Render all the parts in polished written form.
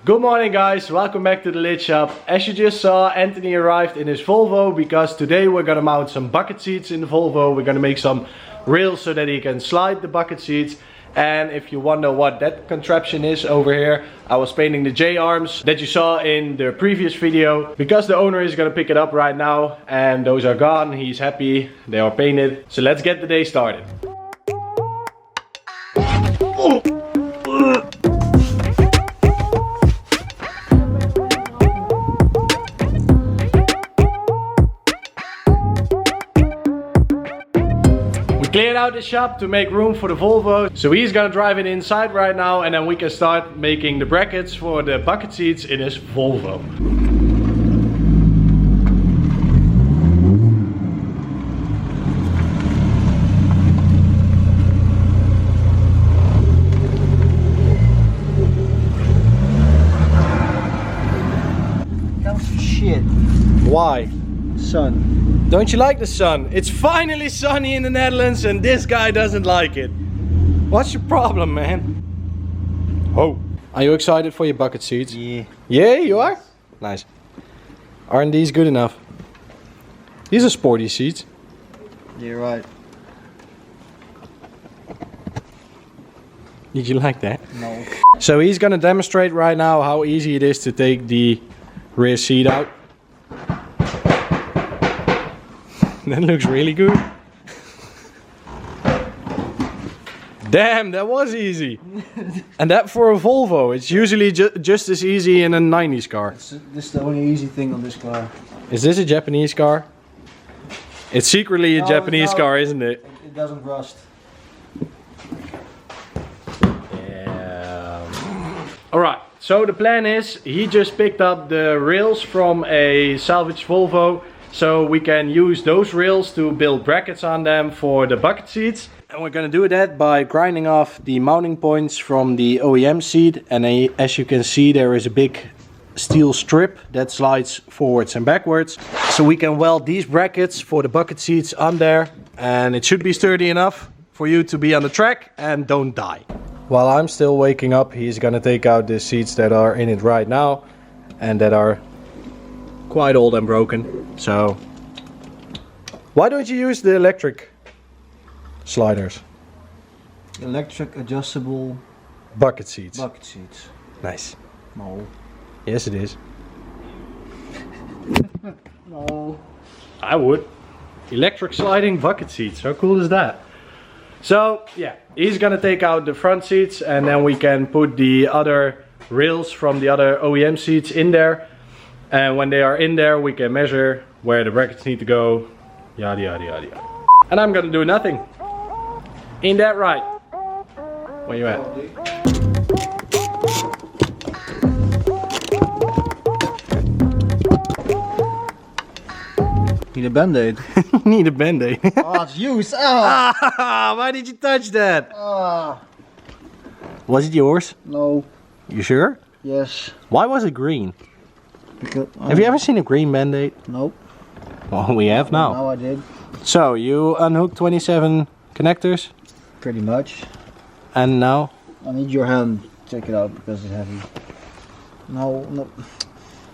Good morning guys, welcome back to the lid shop. As you just saw, Anthony arrived in his Volvo because today we're gonna mount some bucket seats in the Volvo. We're gonna make some rails so that he can slide the bucket seats. And if you wonder what that contraption is over here, I was painting the J-arms that you saw in the previous video. Because the owner is gonna pick it up right now and those are gone, he's happy, they are painted. So let's get the day started. Cleared out the shop to make room for the Volvo. So he's gonna drive it inside right now and then we can start making the brackets for the bucket seats in his Volvo. That's shit. Why? Sun. Don't you like the sun? It's finally sunny in the Netherlands and this guy doesn't like it. What's your problem, man? Oh. Are you excited for your bucket seats? Yeah. Yeah, you are? Nice. Aren't these good enough? These are sporty seats. You're right. Did you like that? No. So he's gonna demonstrate right now how easy it is to take the rear seat out. That looks really good. Damn, that was easy. And that for a Volvo, it's usually just as easy in a 90s car. This is the only easy thing on this car. Is this a Japanese car? It's secretly a Japanese car, isn't it? It doesn't rust. Yeah. Alright, so the plan is, he just picked up the rails from a salvaged Volvo. So we can use those rails to build brackets on them for the bucket seats. And we're gonna do that by grinding off the mounting points from the OEM seat. And as you can see, there is a big steel strip that slides forwards and backwards. So we can weld these brackets for the bucket seats on there. And it should be sturdy enough for you to be on the track and don't die. While I'm still waking up, he's gonna take out the seats that are in it right now. And that are quite old and broken. So why don't you use the electric sliders? Electric adjustable Bucket seats. bucket seats. Nice. No. Yes, it is. No. I would. Electric sliding bucket seats. How cool is that? So yeah, he's gonna take out the front seats and then we can put the other rails from the other OEM seats in there. And when they are in there, we can measure where the brackets need to go, yada yada yada yada. And I'm gonna do nothing. Ain't that right? Where you at? Need a band-aid. Need a band-aid. Oh, it's used. Ah. Ah, why did you touch that? Ah. Was it yours? No. You sure? Yes. Why was it green? Because, Have you ever seen a green band-aid? Nope. Well, we have now. Now I did. So, you unhooked 27 connectors? Pretty much. And now? I need your hand to take it out because it's heavy. No, no.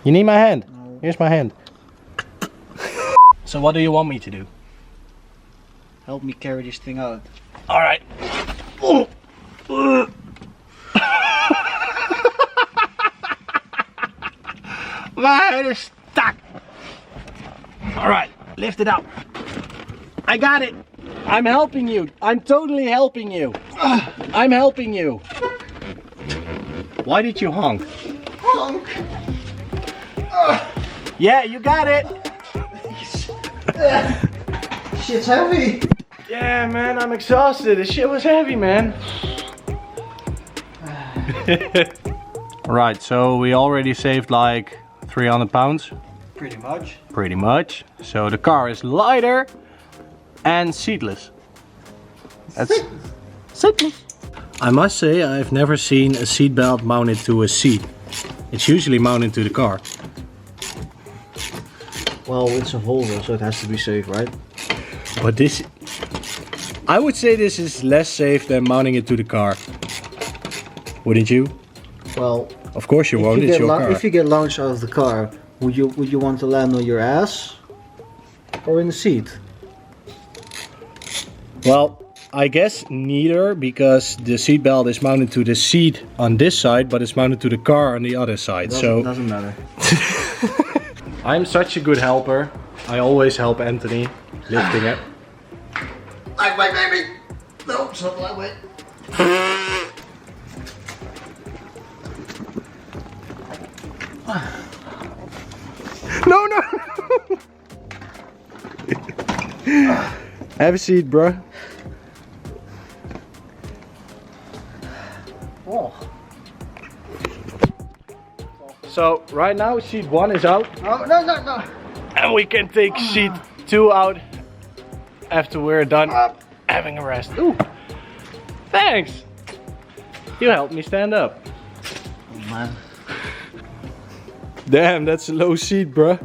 You need my hand? No. Here's my hand. So what do you want me to do? Help me carry this thing out. Alright. My head is stuck. Alright, lift it up. I got it. I'm helping you. I'm totally helping you. I'm helping you. Why did you honk? Honk. Yeah, you got it. Shit's heavy. Yeah, man, I'm exhausted. This shit was heavy, man. Right, so we already saved like 300 pounds. Pretty much. Pretty much. So the car is lighter and seatless. That's seatless. I must say I've never seen a seat belt mounted to a seat. It's usually mounted to the car. Well, it's a Volvo, so it has to be safe, right? But this, I would say this is less safe than mounting it to the car. Wouldn't you? Well, Of course you won't. It's your car. If you get launched out of the car, would you want to land on your ass or in the seat? Well, I guess neither, because the seat belt is mounted to the seat on this side, but it's mounted to the car on the other side. Doesn't matter. I'm such a good helper. I always help Anthony lifting it. Lightweight, baby. No, it's not lightweight. No. Have a seat, bruh. Oh. So right now seat 1 is out. No. And we can take seat 2 out after we're done having a rest. Ooh. Thanks. You helped me stand up. Oh, man. Damn, that's a low seat, bruh.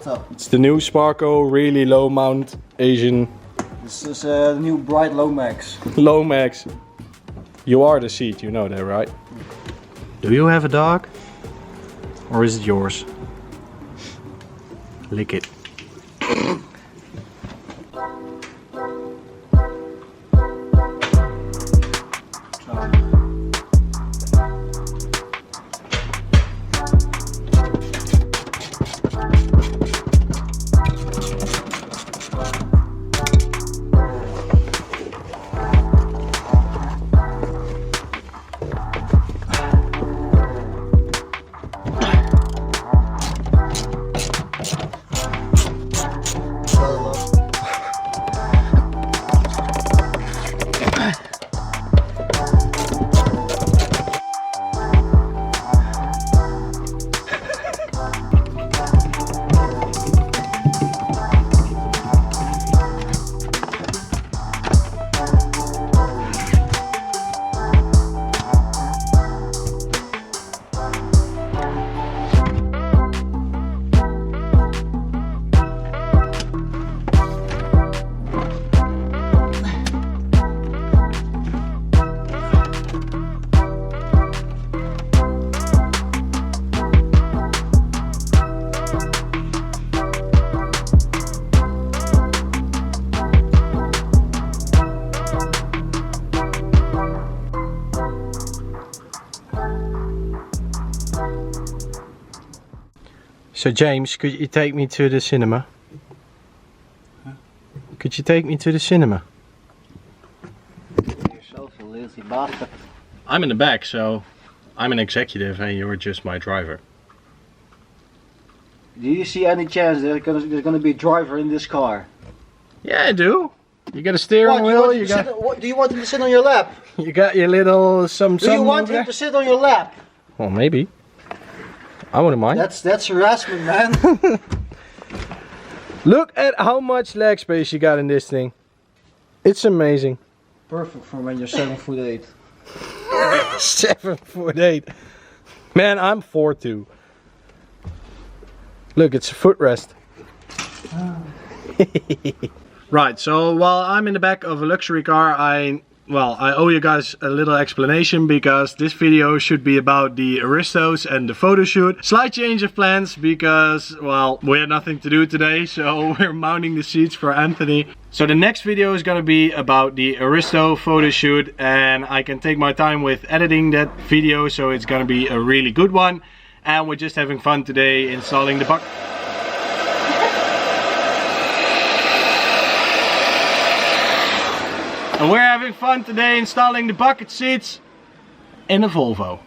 So, It's the new Sparco, really low mount Asian this is the new Bright Lomax. low max. You are the seat, you know that, right? Do you have a dog? Or is it yours? Lick it. So James, could you take me to the cinema? Huh? Could you take me to the cinema? Yourself, you lazy bastard. I'm in the back, so I'm an executive and you're just my driver. Do you see any chance there's gonna be a driver in this car? Yeah, I do. You got a steering wheel, do you want him to sit on your lap? you got your little Do you want him to sit on your lap? Well, maybe. I wouldn't mind. That's harassment, man. Look at how much leg space you got in this thing. It's amazing. Perfect for when you're 7'8". 7'8". Man, I'm 4'2". Look, it's a footrest. Right, so while I'm in the back of a luxury car, I owe you guys a little explanation, because this video should be about the Aristos and the photo shoot. Slight change of plans because, well, we had nothing to do today, so we're mounting the seats for Anthony. So the next video is gonna be about the Aristo photo shoot, and I can take my time with editing that video, so it's gonna be a really good one. And we're just having fun today installing the bucket. And we're having fun today installing the bucket seats in a Volvo.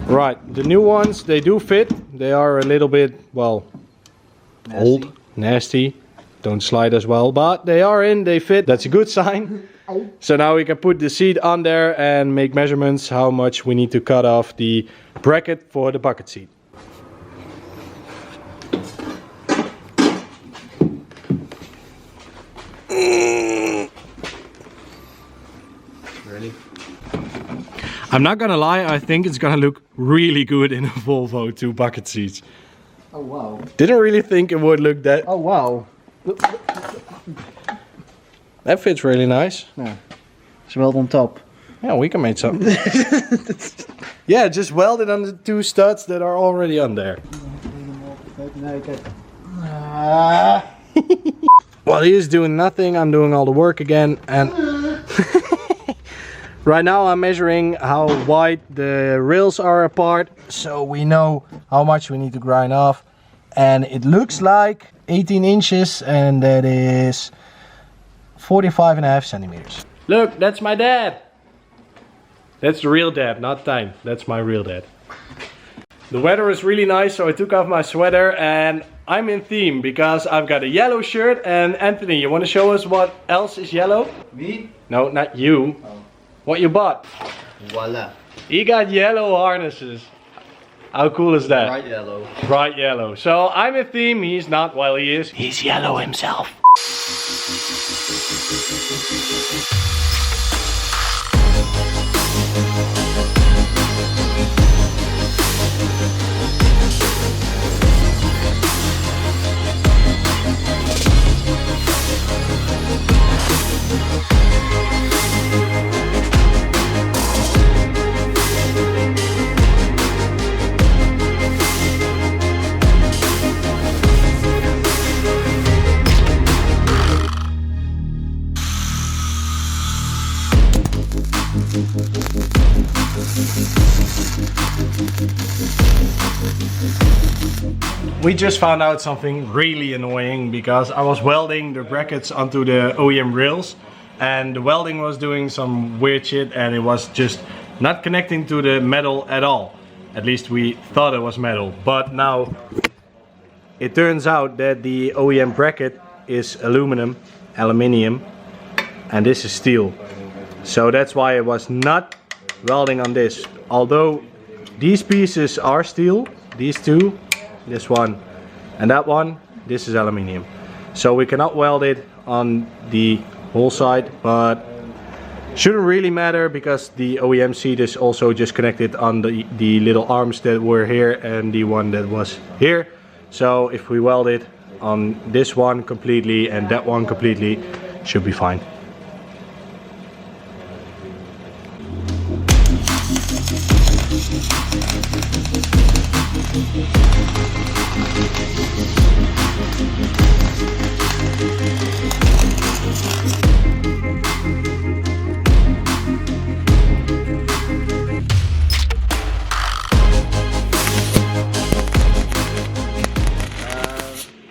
Right, the new ones, they do fit. They are a little bit, well, Nasty. old, nasty. don't slide as well, but they are in, they fit, that's a good sign. So now we can put the seat on there and make measurements how much we need to cut off the bracket for the bucket seat. Ready? I'm not gonna lie, I think it's gonna look really good in a Volvo 2 bucket seats. Oh wow. Didn't really think it would look that. Oh wow. That fits really nice. Yeah. It's weld on top. Yeah, we can make something. Yeah, just weld it on the 2 studs that are already on there. While he is doing nothing, I'm doing all the work again, and right now I'm measuring how wide the rails are apart, so we know how much we need to grind off. And it looks like 18 inches, and that is 45.5 centimeters. Look, that's my dad. That's the real dad, not Tijn. That's my real dad. The weather is really nice, so I took off my sweater and I'm in theme because I've got a yellow shirt. And Anthony, you want to show us what else is yellow? Me? No, not you. Oh. What you bought? Voila. He got yellow harnesses. How cool is that? Bright yellow. Bright yellow. So I'm in theme, he's not, well he is. He's yellow himself. We just found out something really annoying because I was welding the brackets onto the OEM rails and the welding was doing some weird shit and it was just not connecting to the metal at all. At least we thought it was metal, but now it turns out that the OEM bracket is aluminium, and this is steel. So that's why it was not welding on this. Although these pieces are steel, these two, this one and that one, this is aluminium. So we cannot weld it on the whole side, but shouldn't really matter because the OEM seat is also just connected on the little arms that were here and the one that was here. So if we weld it on this one completely and that one completely, should be fine.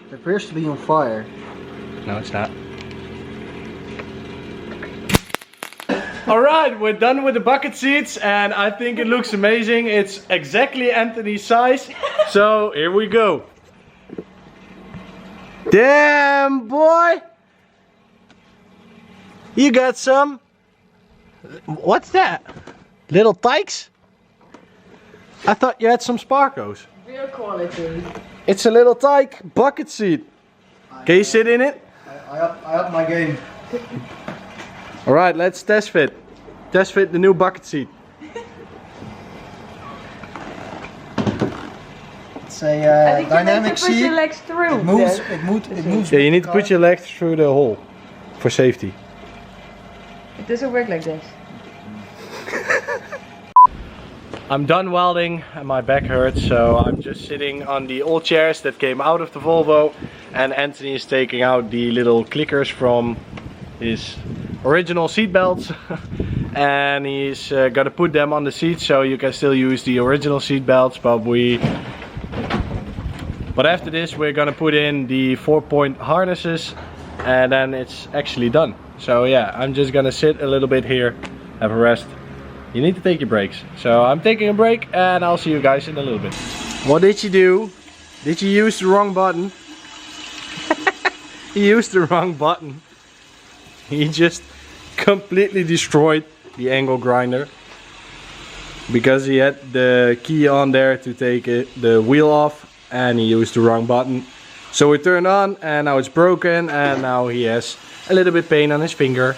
It appears to be on fire. No, it's not. Alright, we're done with the bucket seats and I think it looks amazing. It's exactly Anthony's size. So here we go. Damn, boy! You got some... What's that? Little tykes? I thought you had some Sparcos. Real quality. It's a little tyke bucket seat. Can you sit in it? I up my game. Alright, let's test fit. Test fit the new bucket seat. It's a dynamic you need to put your seat. legs through. It moves. It moves. Yeah, you need to put your legs through the hole for safety. It doesn't work like this. I'm done welding and my back hurts, so I'm just sitting on the old chairs that came out of the Volvo, and Anthony is taking out the little clickers from his original seat belts and he's gonna put them on the seat so you can still use the original seat belts, but after this we're gonna put in the 4-point harnesses and then it's actually done. So yeah, I'm just gonna sit a little bit here, have a rest. You need to take your breaks. So I'm taking a break and I'll see you guys in a little bit. What did you do? Did you use the wrong button? He used the wrong button. He just completely destroyed the angle grinder because he had the key on there to take the wheel off, and he used the wrong button. So it turned on and now it's broken, and now he has a little bit pain on his finger.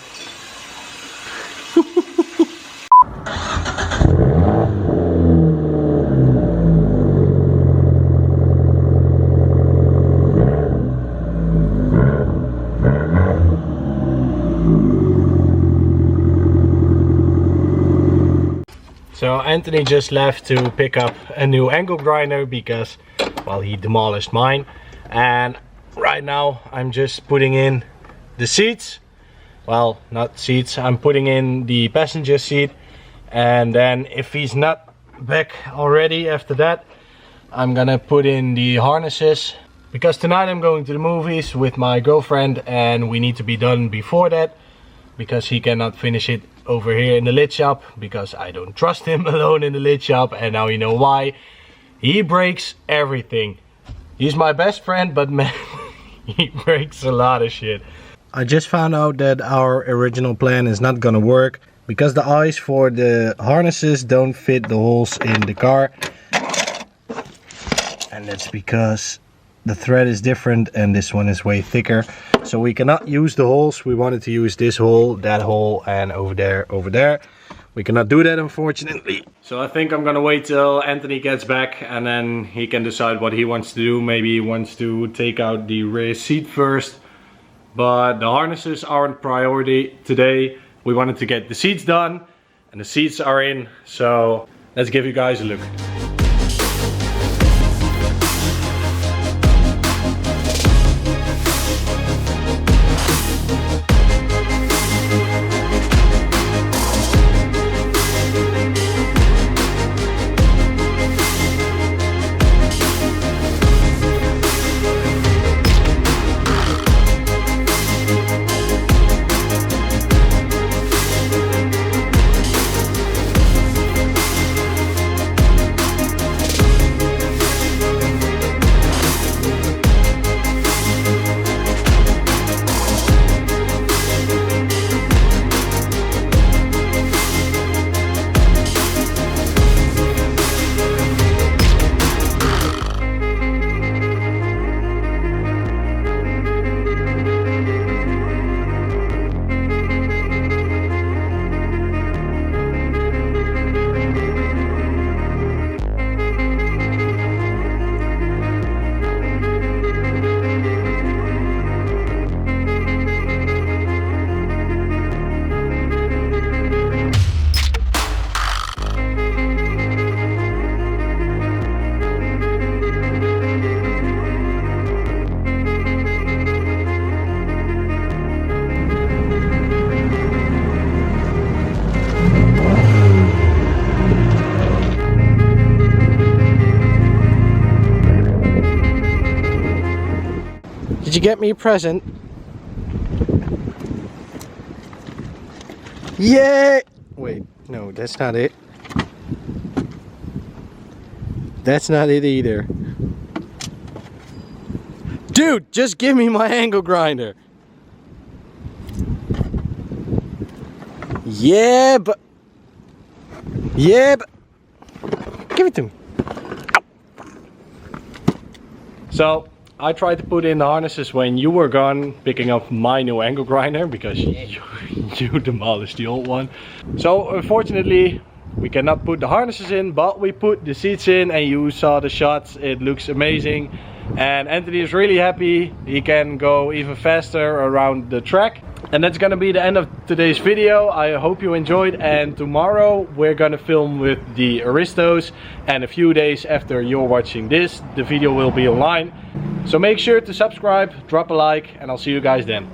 So Anthony just left to pick up a new angle grinder because, well, he demolished mine. And right now I'm just putting in the seats. Well, not seats, I'm putting in the passenger seat. And then if he's not back already after that, I'm gonna put in the harnesses. Because tonight I'm going to the movies with my girlfriend and we need to be done before that. Because he cannot finish it over here in the lid shop, because I don't trust him alone in the lid shop, and now you know why. He breaks everything. He's my best friend, but man, he breaks a lot of shit. I just found out that our original plan is not gonna work because the eyes for the harnesses don't fit the holes in the car, and that's because the thread is different and this one is way thicker. So we cannot use the holes. We wanted to use this hole, that hole, and over there. We cannot do that, unfortunately. So I think I'm gonna wait till Anthony gets back and then he can decide what he wants to do. Maybe he wants to take out the rear seat first. But the harnesses aren't priority today. We wanted to get the seats done and the seats are in. So let's give you guys a look. Did you get me a present? Yeah! Wait, no, that's not it. That's not it either. Dude, just give me my angle grinder. Yeah, but... Give it to me. Ow. So, I tried to put in the harnesses when you were gone, picking up my new angle grinder because you demolished the old one. So unfortunately we cannot put the harnesses in, but we put the seats in and you saw the shots. It looks amazing and Anthony is really happy. He can go even faster around the track. And that's gonna be the end of today's video. I hope you enjoyed, and tomorrow we're gonna film with the Aristos, and a few days after you're watching this, the video will be online. So make sure to subscribe, drop a like, and I'll see you guys then.